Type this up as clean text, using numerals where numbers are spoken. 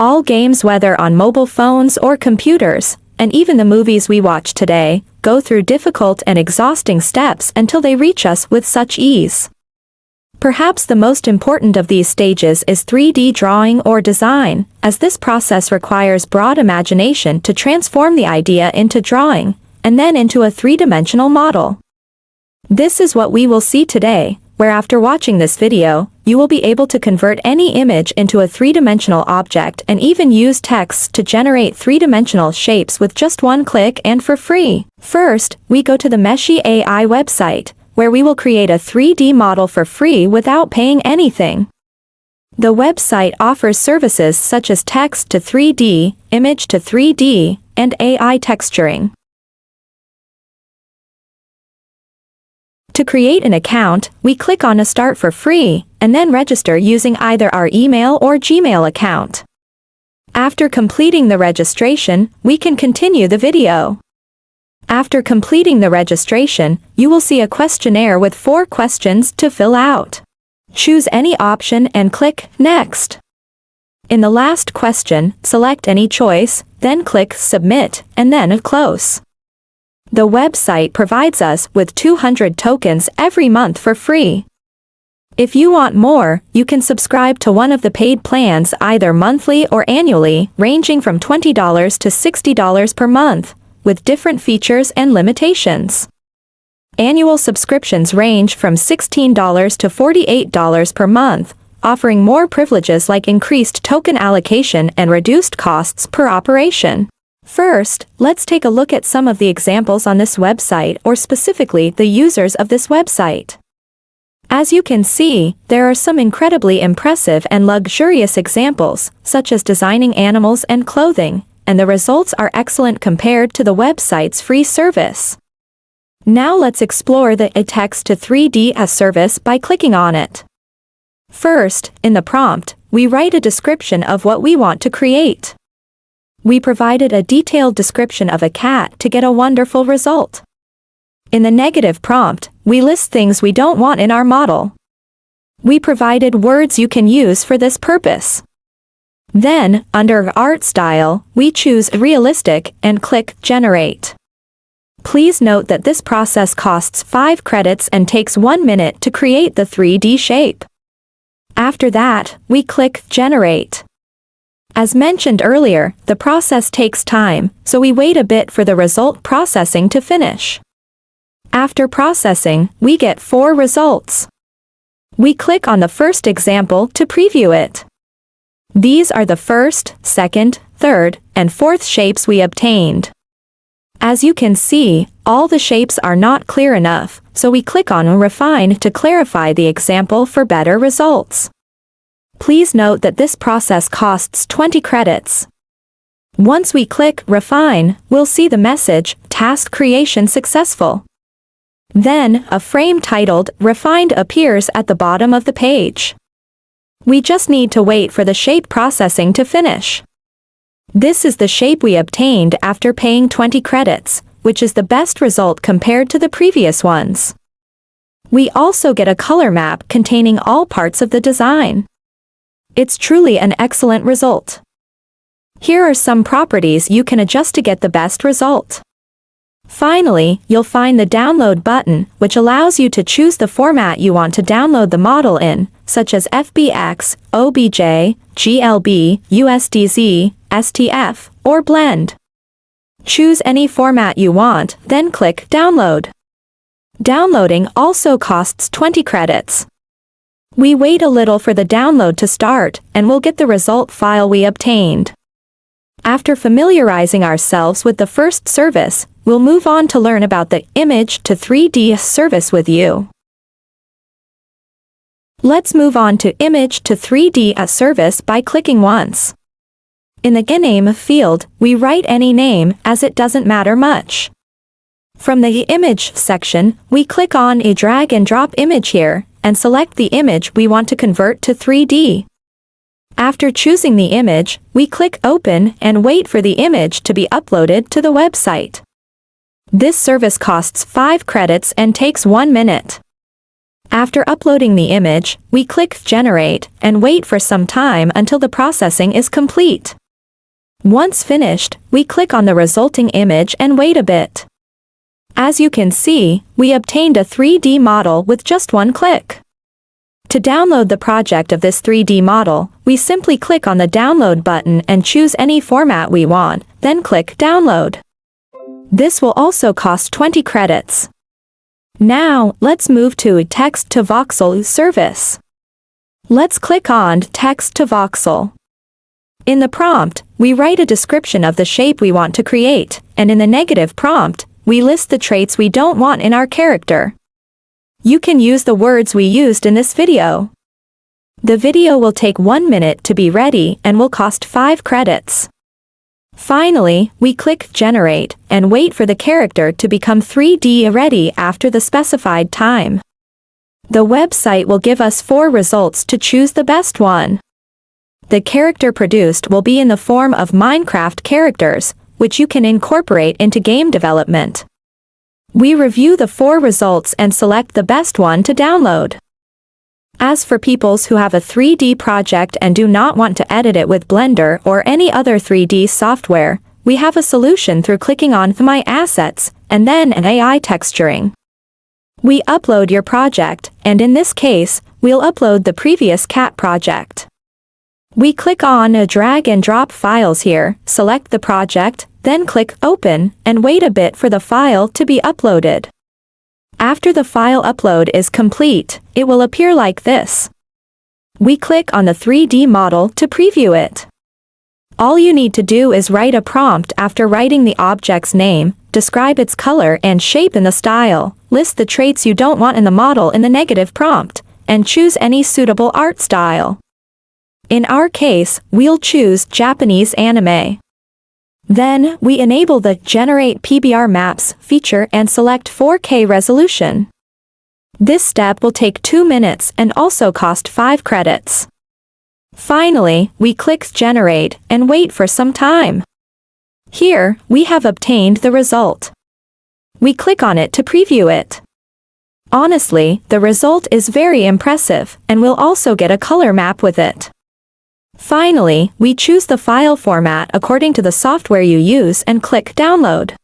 All games, whether on mobile phones or computers, and even the movies we watch today, go through difficult and exhausting steps until they reach us with such ease. Perhaps the most important of these stages is 3D drawing or design, as this process requires broad imagination to transform the idea into drawing, and then into a three-dimensional model. This is what we will see today, where after watching this video, you will be able to convert any image into a three-dimensional object and even use texts to generate three-dimensional shapes with just one click and for free. First, we go to the Meshy AI website, where we will create a 3D model for free without paying anything. The website offers services such as text to 3D, image to 3D, and AI texturing. To create an account, we click on a Start for free, and then register using either our email or Gmail account. After completing the registration, we can continue the video. After completing the registration, you will see a questionnaire with 4 questions to fill out. Choose any option and click Next. In the last question, select any choice, then click Submit, and then Close. The website provides us with 200 tokens every month for free. If you want more, you can subscribe to one of the paid plans either monthly or annually, ranging from $20 to $60 per month, with different features and limitations. Annual subscriptions range from $16 to $48 per month, offering more privileges like increased token allocation and reduced costs per operation. First, let's take a look at some of the examples on this website, or specifically the users of this website. As you can see, there are some incredibly impressive and luxurious examples, such as designing animals and clothing, and the results are excellent compared to the website's free service. Now let's explore the text to 3D service by clicking on it. First, in the prompt, we write a description of what we want to create. We provided a detailed description of a cat to get a wonderful result. In the negative prompt, we list things we don't want in our model. We provided words you can use for this purpose. Then, under Art Style, we choose Realistic and click Generate. Please note that this process costs 5 credits and takes 1 minute to create the 3D shape. After that, we click Generate. As mentioned earlier, the process takes time, so we wait a bit for the result processing to finish. After processing, we get 4 results. We click on the first example to preview it. These are the first, second, third, and fourth shapes we obtained. As you can see, all the shapes are not clear enough, so we click on Refine to clarify the example for better results. Please note that this process costs 20 credits. Once we click Refine, we'll see the message, Task Creation Successful. Then, a frame titled Refined appears at the bottom of the page. We just need to wait for the shape processing to finish. This is the shape we obtained after paying 20 credits, which is the best result compared to the previous ones. We also get a color map containing all parts of the design. It's truly an excellent result. Here are some properties you can adjust to get the best result. Finally, you'll find the Download button, which allows you to choose the format you want to download the model in, such as FBX, OBJ, GLB, USDZ, STF, or Blend. Choose any format you want, then click Download. Downloading also costs 20 credits. We wait a little for the download to start, and we'll get the result file we obtained. After familiarizing ourselves with the first service, we'll move on to learn about the Image to 3D service with you. Let's move on to Image to 3D service by clicking once. In the Name field, we write any name, as it doesn't matter much. From the Image section, we click on a drag and drop image here, and select the image we want to convert to 3D. After choosing the image, we click Open and wait for the image to be uploaded to the website. This service costs 5 credits and takes 1 minute. After uploading the image, we click Generate and wait for some time until the processing is complete. Once finished, we click on the resulting image and wait a bit. As you can see, we obtained a 3D model with just one click. To download the project of this 3D model, we simply click on the Download button and choose any format we want, then click Download. This will also cost 20 credits. Now, let's move to Text to Voxel service. Let's click on Text to Voxel. In the prompt, we write a description of the shape we want to create, and in the negative prompt, we list the traits we don't want in our character. You can use the words we used in this video. The video will take 1 minute to be ready and will cost 5 credits. Finally, we click Generate and wait for the character to become 3D ready after the specified time. The website will give us 4 results to choose the best one. The character produced will be in the form of Minecraft characters, which you can incorporate into game development. We review the 4 results and select the best one to download. As for people who have a 3D project and do not want to edit it with Blender or any other 3D software, we have a solution through clicking on My Assets, and then an AI texturing. We upload your project, and in this case, we'll upload the previous cat project. We click on Drag and Drop Files here, select the project, then click Open, and wait a bit for the file to be uploaded. After the file upload is complete, it will appear like this. We click on the 3D model to preview it. All you need to do is write a prompt after writing the object's name, describe its color and shape in the style, list the traits you don't want in the model in the negative prompt, and choose any suitable art style. In our case, we'll choose Japanese anime. Then, we enable the Generate PBR Maps feature and select 4K resolution. This step will take 2 minutes and also cost 5 credits. Finally, we click Generate and wait for some time. Here, we have obtained the result. We click on it to preview it. Honestly, the result is very impressive, and we'll also get a color map with it. Finally, we choose the file format according to the software you use and click Download.